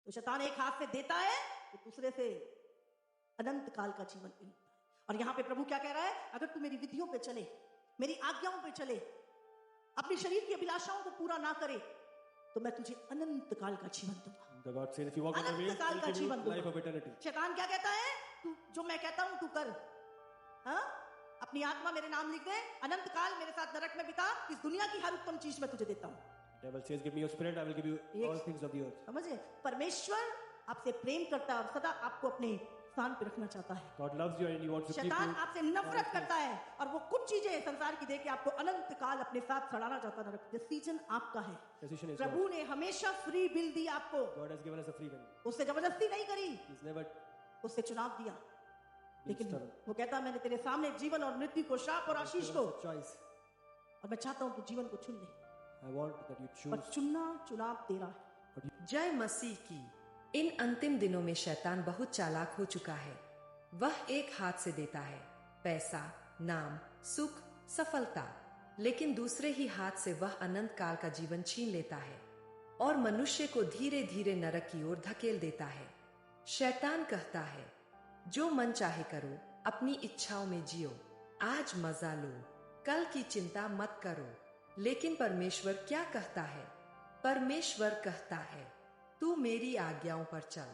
तो शैतान एक हाथ से देता है तो दूसरे से अनंत काल का जीवन मिलता है। और यहां पे प्रभु क्या कह रहा है, अगर तू मेरी विधियों पे चले, मेरी आज्ञाओं पे चले, अपने शरीर की अभिलाषाओं को पूरा ना करे, तो मैं तुझे अनंत काल का जीवन दूंगा। The God says, if you walk in my ways, अनंत काल I'll का give you जीवन life of दूंगा। eternity. शैतान क्या कहता है, तू जो मैं कहता हूं तू कर, हाँ? अपनी आत्मा मेरे नाम लिख दे, अनंत काल मेरे साथ नरक में बिता, इस दुनिया की हर उत्तम चीज मैं तुझे देता हूं। Devil says, give me your spirit, I will give you all things of the earth. समझे? परमेश्वर आपसे प्रेम करता है और सदा आपको अपने स्थान पे रखना चाहता है। God loves you and He wants to keep शैतान you. आपसे नफरत करता है और वो कुछ चीजें संसार की दे के आपको अनंत काल अपने साथ सड़ाना चाहता है। डिसीजन आपका है। Decision is प्रभु ने हमेशा फ्री विल दी आपको, God has given us a free will. उससे जबरदस्ती नहीं करी, He's never उससे चुनाव दिया। been लेकिन stubborn. वो कहता है मैंने तेरे सामने जीवन और मृत्यु को, श्राप और आशीष He's को, given us a choice. और मैं चाहता हूं तू जीवन को चुन ले, I want that you पर choose. चुनना चुनाव तेरा है। जय मसीह की। इन अंतिम दिनों में शैतान बहुत चालाक हो चुका है। वह एक हाथ से देता है पैसा, नाम, सुख, सफलता, लेकिन दूसरे ही हाथ से वह अनंत काल का जीवन छीन लेता है और मनुष्य को धीरे धीरे नरक की ओर धकेल देता है। शैतान कहता है, जो मन चाहे करो, अपनी इच्छाओं में जियो, आज मजा लो, कल की चिंता मत करो। लेकिन परमेश्वर क्या कहता है? परमेश्वर कहता है, तू मेरी आज्ञाओं पर चल,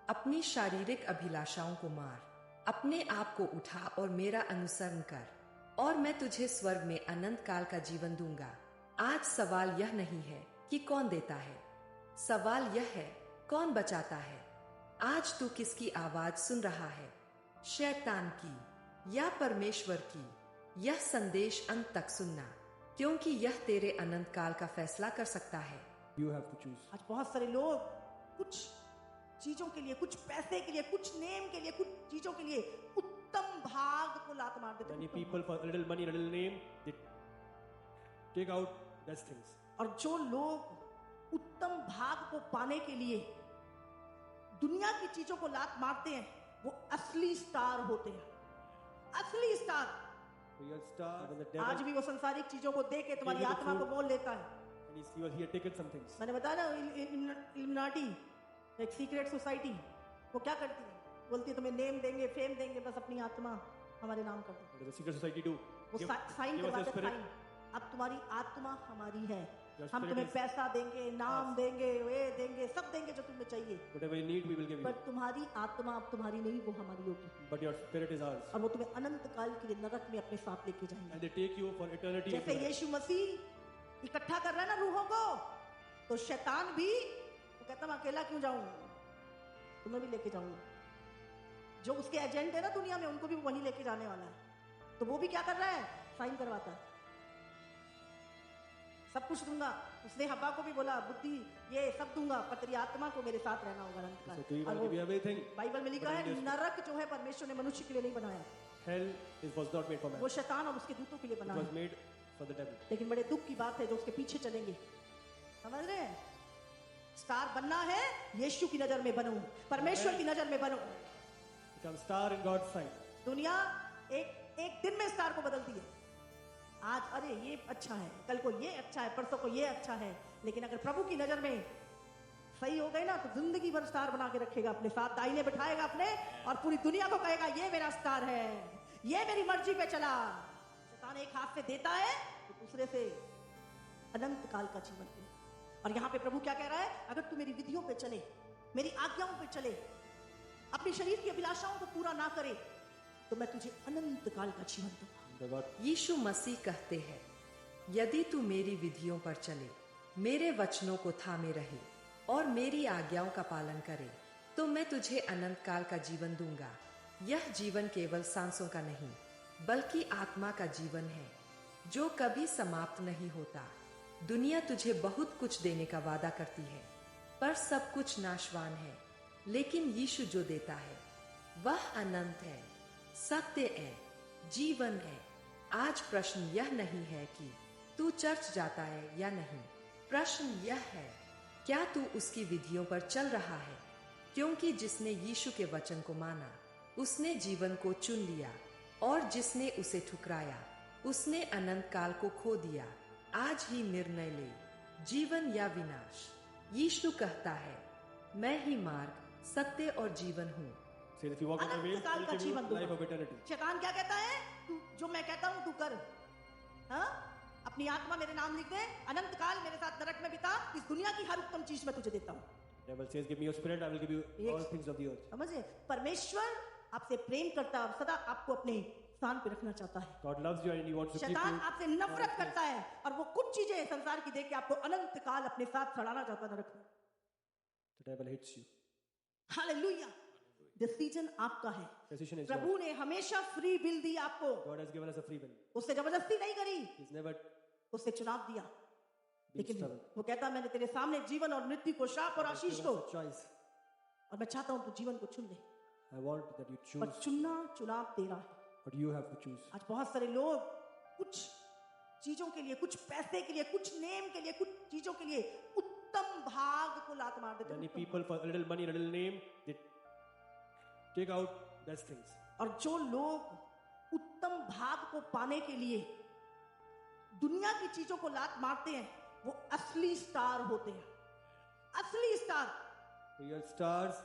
अपनी शारीरिक अभिलाषाओं को मार, अपने आप को उठा और मेरा अनुसरण कर, और मैं तुझे स्वर्ग में अनंत काल का जीवन दूंगा। आज सवाल यह नहीं है कि कौन देता है, सवाल यह है कौन बचाता है। आज तू किसकी आवाज सुन रहा है, शैतान की या परमेश्वर की? यह संदेश अंत तक सुनना, क्योंकि यह तेरे अनंत काल का फैसला कर सकता है। You have to choose. आज बहुत सारे लोग कुछ चीजों के लिए, कुछ पैसे के लिए, कुछ नेम के लिए, कुछ चीजों के लिए उत्तम भाग को लात मार देते Many हैं। people for a little money, a little name, they take out best things. और जो लोग उत्तम भाग को पाने के लिए दुनिया की चीजों को लात मारते हैं, वो असली स्टार होते हैं। असली star. Real star when the आज devil भी वो संसारिक चीजों को दे के तुम्हारी Give me the आत्मा को food. बोल लेता है। and he had taken some things. मैंने बताया ना, इल्यूमिनाटी एक सीक्रेट सोसाइटी, वो क्या करती है, बोलती है तुम्हें नेम देंगे, फेम देंगे, बस अपनी आत्मा हमारे नाम कर दो। What does the secret society do? वो Give, sign give us your करवाते, spirit. साइन। अब तुम्हारी आत्मा हमारी है, Your हम spirit तुम्हें is पैसा देंगे, नाम us. देंगे, वे देंगे, सब देंगे जो तुम्हें चाहिए, Whatever you need, we will give you. पर तुम्हारी आत्मा अब तुम्हारी नहीं, वो हमारी होगी। But your spirit is ours. और वो तुम्हें अनंत काल के लिए नरक में अपने साथ लेके जाएंगे। And they take you for eternity. जैसे यीशु मसीह इकट्ठा कर रहा है ना रूहों को, तो शैतान भी वो कहता मैं अकेला क्यों जाऊं, तुम्हें भी लेके जाऊंगा। जो उसके एजेंट है ना दुनिया में, उनको भी वहीं लेके जाने वाला है। तो वो भी क्या कर रहा है, साइन करवाता है, सब कुछ दूंगा। उसने हब्बा को भी बोला, बुद्धि ये सब दूंगा, पर तेरी आत्मा को मेरे साथ रहना होगा अनंत काल। So do you और want वो to give everything? बाइबल में लिखा But है, in this- नरक जो है परमेश्वर ने मनुष्य के लिए नहीं बनाया, Hell was not made for man. वो शैतान और उसके दूतों के लिए It बना was है। made for the devil. लेकिन बड़े दुख की बात है, जो उसके पीछे चलेंगे, समझ रहे हैं? स्टार बनना है, यीशु की नजर में बनो, परमेश्वर की नजर में बनो। Become star in God's sight. दुनिया एक दिन में स्टार को बदलती है। आज अरे ये अच्छा है, कल को ये अच्छा है, परसों को ये अच्छा है, लेकिन अगर प्रभु की नजर में सही हो गए ना, तो जिंदगी भर स्टार बना के रखेगा, अपने साथ दाहिने बिठाएगा अपने, और पूरी दुनिया को कहेगा ये मेरा स्टार है, ये मेरी मर्जी पे चला। शैतान एक हाथ से देता है तो दूसरे से अनंत काल का जीवन है। और यहां पे प्रभु क्या कह रहा है, अगर तू मेरी विधियों पे चले, मेरी आज्ञाओं पे चले, अपने शरीर की अभिलाषाओं को पूरा ना करे, तो मैं तुझे अनंत काल का जीवन दूंगा। The God यीशु मसीह कहते हैं, यदि तू मेरी विधियों पर चले, मेरे वचनों को थामे रहे और मेरी आज्ञाओं का पालन करे, तो मैं तुझे अनंत काल का जीवन दूंगा। यह जीवन केवल सांसों का नहीं, बल्कि आत्मा का जीवन है, जो कभी समाप्त नहीं होता। दुनिया तुझे बहुत कुछ देने का वादा करती है, पर सब कुछ नाशवान है, लेकिन यीशु जो देता है वह अनंत है, सत्य है, जीवन है। आज प्रश्न यह नहीं है कि तू चर्च जाता है या नहीं, प्रश्न यह है, क्या तू उसकी विधियों पर चल रहा है? क्योंकि जिसने यीशु के वचन को माना, उसने जीवन को चुन लिया, और जिसने उसे ठुकराया, उसने अनंत काल को खो दिया। आज ही निर्णय ले, जीवन या विनाश। यीशु कहता है, मैं ही मार्ग, सत्य और जीवन हूँ। Says if you walk in the way, अनंत काल He का will give जीवन you दूंगा। life of eternity. शैतान क्या कहता है? तू जो मैं कहता हूं तू कर। हाँ? अपनी आत्मा मेरे नाम लिख दे, अनंत काल मेरे साथ नरक में बिता, इस दुनिया की हर उत्तम चीज मैं तुझे देता हूँ। Devil says, give me your spirit, I will give you all things of the earth. समझे? परमेश्वर आपसे प्रेम करता है और सदा आपको अपने स्थान पे रखना चाहता है। God loves you and He wants to keep शैतान you. आपसे नफरत करता है और वो कुछ चीजें संसार की देख के आपको अनंत काल अपने साथ सड़ाना चाहता है नरक में। The devil hates you. Hallelujah. Decision आपका है। Decision is Prabhu yours. ने हमेशा फ्री विल दी आपको, God has given us a free will. उससे जबरदस्ती नहीं करी, He's never उससे चुनाव दिया। been लेकिन stubborn. वो कहता है मैंने तेरे सामने जीवन और मृत्यु को, शाप और He's आशीष given को, us a choice. और मैं चाहता हूं तू जीवन को चुन ले, I want that you पर choose, चुनना चुनाव तेरा है। but you have to choose. आज बहुत सारे लोग कुछ चीजों के लिए, कुछ पैसे के लिए, कुछ नेम के लिए, कुछ चीजों के लिए उत्तम भाग को लात मार देते Many हैं। people for a little money, a little name, they take out best things. और जो लोग उत्तम भाग को पाने के लिए दुनिया की चीजों को लात मारते हैं, वो असली स्टार होते हैं। असली star. Real stars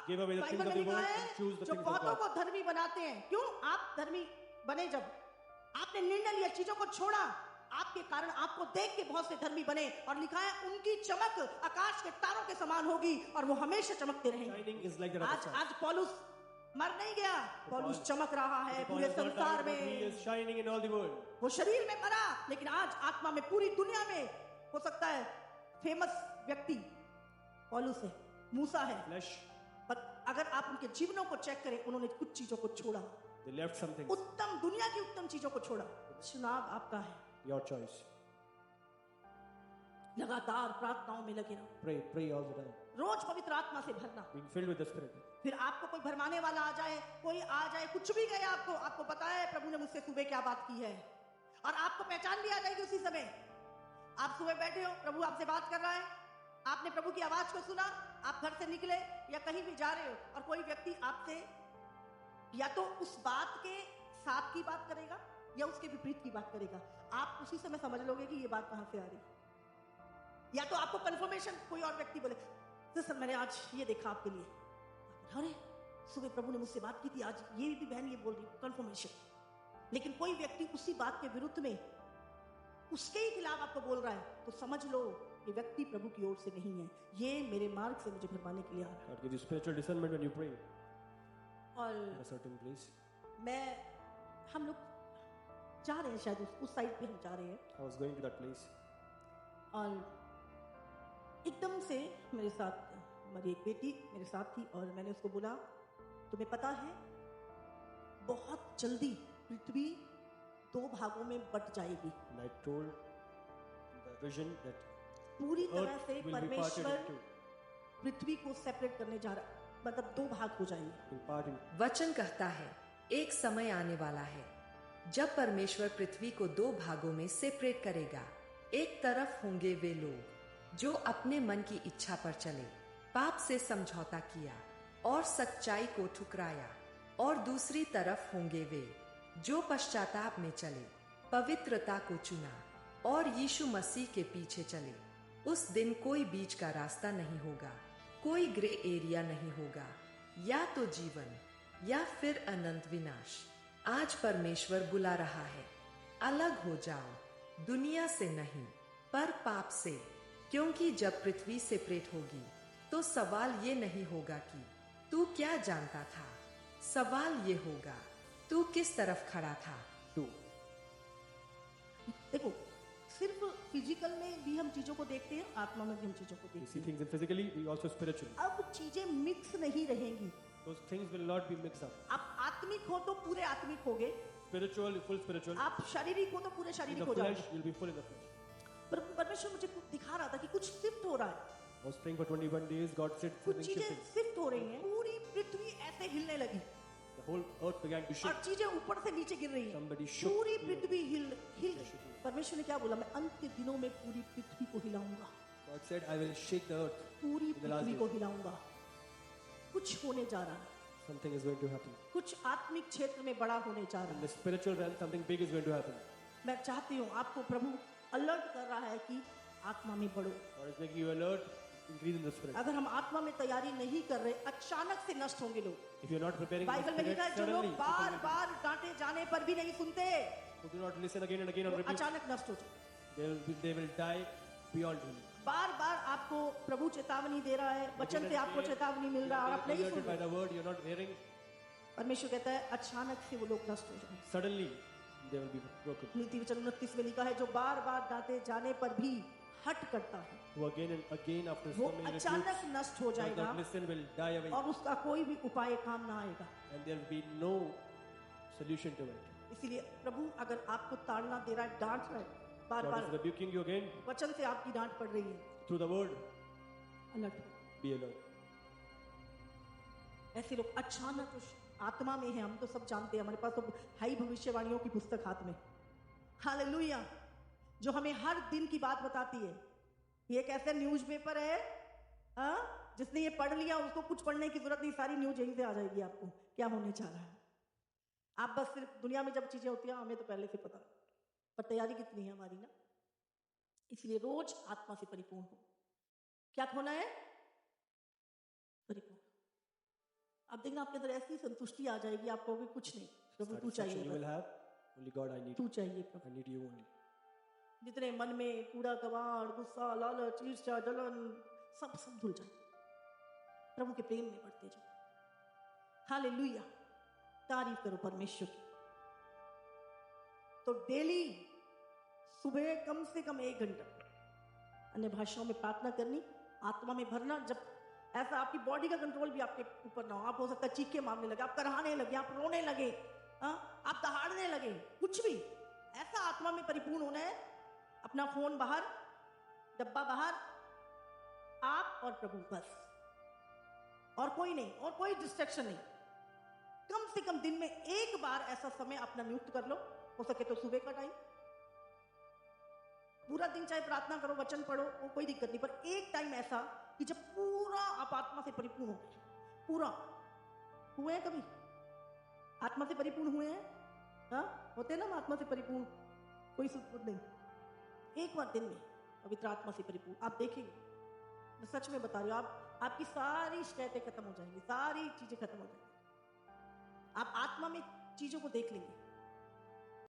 give away the things Bible of में the लिखा world है and choose the जो things of बहुतों God. को धर्मी बनाते हैं। क्यों? आप धर्मी बने, जब आपने निर्णय लिया, चीजों को छोड़ा, आपके कारण आपको देख के बहुत से धर्मी बने, और लिखा है उनकी चमक आकाश के तारों के समान होगी और वो हमेशा चमकते रहेंगे। Shining is like the other आज stars. आज पौलुस मर नहीं गया, पौलुस चमक रहा है Paul पूरे is not संसार dying, but he में। is shining in all the world. वो शरीर में मरा, लेकिन आज आत्मा में पूरी दुनिया में हो सकता है फेमस व्यक्ति पौलुस है, मूसा है, Flesh, पर अगर आप उनके जीवनों को चेक करें, उन्होंने कुछ चीजों को छोड़ा, they left some things. उत्तम दुनिया की उत्तम चीजों को छोड़ा। चुनाव आपका है। Your choice. लगातार प्रार्थनाओं में लगे रहो, Pray, pray all the time. रोज पवित्र आत्मा से भरना। Being filled with the Spirit. फिर आपको कोई भरमाने वाला आ जाए, कोई आ जाए, कुछ भी कहे आपको पता है प्रभु ने मुझसे सुबह क्या बात की है, और आपको पहचान भी आ जाएगी उसी समय। आप सुबह बैठे हो, प्रभु आपसे बात कर रहा है, आपने प्रभु की आवाज को सुना, आप घर से निकले या कहीं भी जा रहे हो, और कोई व्यक्ति आपसे या तो उस बात के साथ की बात करेगा या उसके विपरीत की बात करेगा। आप उसी समय समझ लोगे कि ये बात कहां से आ रही है। या तो आपको कंफर्मेशन, कोई और व्यक्ति बोले सर मैंने आज ये देखा आपके लिए, अरे सुबह प्रभु ने मुझसे बात की थी, आज ये भी बहन ये बोल रही, कंफर्मेशन। लेकिन कोई व्यक्ति उसी बात के विरुद्ध में उसके ही खिलाफ आपको बोल रहा है, तो समझ लो ये व्यक्ति प्रभु की ओर से नहीं है, ये मेरे मार्ग से मुझे भरमाने के लिए आ रहा God gives you spiritual discernment when you pray है। और in a certain place. हम लोग जा रहे हैं, शायद उस साइड पे हम जा रहे हैं, I was going to that place. और एकदम से मेरे साथ हमारी एक बेटी मेरे साथ थी, और मैंने उसको बोला तुम्हें पता है बहुत जल्दी पृथ्वी 2 भागों में बट जाएगी। And I told the vision that पूरी तरह earth से will be parted परमेश्वर in two. पृथ्वी को सेपरेट करने जा रहा, मतलब 2 भाग हो जाएंगे। Will part in. वचन कहता है एक समय आने वाला है जब परमेश्वर पृथ्वी को 2 भागों में सेपरेट करेगा। एक तरफ होंगे वे लोग जो अपने मन की इच्छा पर चले, पाप से समझौता किया और सच्चाई को ठुकराया, और दूसरी तरफ होंगे वे जो पश्चाताप में चले, पवित्रता को चुना और यीशु मसीह के पीछे चले। उस दिन कोई बीच का रास्ता नहीं होगा, कोई ग्रे एरिया नहीं होगा, या तो जीवन या फिर अनंत विनाश। आज परमेश्वर बुला रहा है, अलग हो जाओ, दुनिया से नहीं पर पाप से, क्योंकि जब पृथ्वी सेपरेट होगी तो सवाल ये नहीं होगा कि तू क्या जानता था, सवाल ये होगा तू किस तरफ खड़ा था। Two. देखो, सिर्फ फिजिकल में भी हम चीजों को देखते हैं, आत्मा में भी हम चीजों को We देखते see हैं। things in physically, we also spiritually. अब चीजें मिक्स नहीं रहेंगी। Those things will not be mixed up. आप आत्मिक हो तो पूरे आत्मिक होगे, Spiritual, full spiritual. आप शारीरिक हो तो पूरे In शारीरिक the हो flesh, जाओगे। you'll be full in the flesh. पर परमेश्वर मुझे कुछ दिखा रहा था कि कुछ शिफ्ट हो रहा है, I was praying for 21 days. God said कुछ something चीजें shifting. शिफ्ट हो रही हैं, पूरी पृथ्वी ऐसे हिलने लगी The whole earth began to और shake. चीजें ऊपर से नीचे गिर रही हैं, Somebody shook पूरी the पृथ्वी हिल गई। shaking. परमेश्वर ने क्या बोला? मैं अंत के दिनों में पूरी पृथ्वी को हिलाऊंगा, God said, I will shake the earth. पूरी In the last पृथ्वी को days. हिलाऊंगा। कुछ होने जा रहा है, Something is going to happen. कुछ आत्मिक क्षेत्र में बड़ा होने जा रहा In है। the spiritual realm, something big is going to happen. मैं चाहती हूँ आपको प्रभु अलर्ट कर रहा है कि आत्मा में बढ़ो, God is making you alert. increase in the spirit. अगर हम आत्मा में तैयारी नहीं कर रहे, अचानक से नष्ट होंगे लोग। If you're not preparing in the Bible में spirit, लिखा है जो suddenly लोग बार बार डांटे जाने पर भी नहीं सुनते, who do not listen again and again on वो repeat, अचानक नष्ट हो जाते। they will die beyond him. बार बार आपको प्रभु चेतावनी दे रहा है, वचन से आपको चेतावनी मिल रहा है और आप नहीं सुन Alerted by रहे। the word, you're not hearing. परमेश्वर कहता है अचानक से वो लोग नष्ट हो जाएंगे। Suddenly, they will be broken. नीति वचन 29 में लिखा है जो बार बार डांटे जाने पर भी हट करता है, Who again and again after वो so many अचानक rebukes, नष्ट हो does जाएगा not listen, will die away, और उसका कोई भी उपाय काम ना आएगा। and there will be no solution to it. इसीलिए प्रभु अगर आपको ताड़ना दे रहा है, डांट रहा है, बार God bar is rebuking you again वचन से आपकी डांट पड़ रही है, through the word. Alert. Be alert. ऐसे लोग अचानक उस आत्मा में है, हम तो सब जानते हैं, हमारे पास तो है ही भविष्यवाणियों की पुस्तक हाथ में, हालेलुया, जो हमें हर दिन की बात बताती है। ये एक ऐसा न्यूज़पेपर है, हाँ, जिसने ये पढ़ लिया उसको कुछ पढ़ने की जरूरत नहीं, सारी न्यूज यहीं से आ जाएगी आपको क्या होने जा रहा है। आप बस सिर्फ दुनिया में जब चीजें होती हैं हमें तो पहले से पता, पर तैयारी कितनी है हमारी ना। इसलिए रोज आत्मा से परिपूर्ण हो। क्या होना है? परिपूर्ण। अब देखना आपके अंदर ऐसी संतुष्टि आ जाएगी, आप कहोगे कुछ नहीं, प्रभु तू Satisfaction you चाहिए, will have. Only God, I need. तू चाहिए प्रभु। I need you only. जितने मन में कूड़ा कबाड़, गुस्सा, लालच, ईर्ष्या, जलन, सब सब धुल जाए, प्रभु के प्रेम में बढ़ते जाओ। हालेलुया, तारीफ करो परमेश्वर की। तो डेली सुबह कम से कम 1 घंटा अन्य भाषाओं में प्रार्थना करनी, आत्मा में भरना। जब ऐसा आपकी बॉडी का कंट्रोल भी आपके ऊपर ना हो, आप हो सकता है चीखे मारने लगे, आप कराहने लगे, आप रोने लगे, आप दहाड़ने लगे, कुछ भी ऐसा आत्मा में परिपूर्ण होना है। अपना फोन बाहर, डब्बा बाहर, आप और प्रभु बस, और कोई नहीं, और कोई डिस्ट्रैक्शन नहीं। कम से कम दिन में 1 बार ऐसा समय अपना नियुक्त कर लो, हो सके तो सुबह का टाइम। पूरा दिन चाहे प्रार्थना करो, वचन पढ़ो, वो कोई दिक्कत नहीं, पर एक टाइम ऐसा कि जब पूरा आप आत्मा से परिपूर्ण हो, पूरा हुए हैं कभी आत्मा से परिपूर्ण हुए हैं? हाँ, होते हैं ना आत्मा से परिपूर्ण, कोई सुध नहीं। एक बार दिन में पवित्र आत्मा से परिपूर्ण आप देखेंगे, मैं सच में बता रही हूँ, आपकी सारी शिकायतें खत्म हो जाएंगी, सारी चीजें खत्म हो जाएंगी। आप आत्मा में चीजों को देख लेंगे।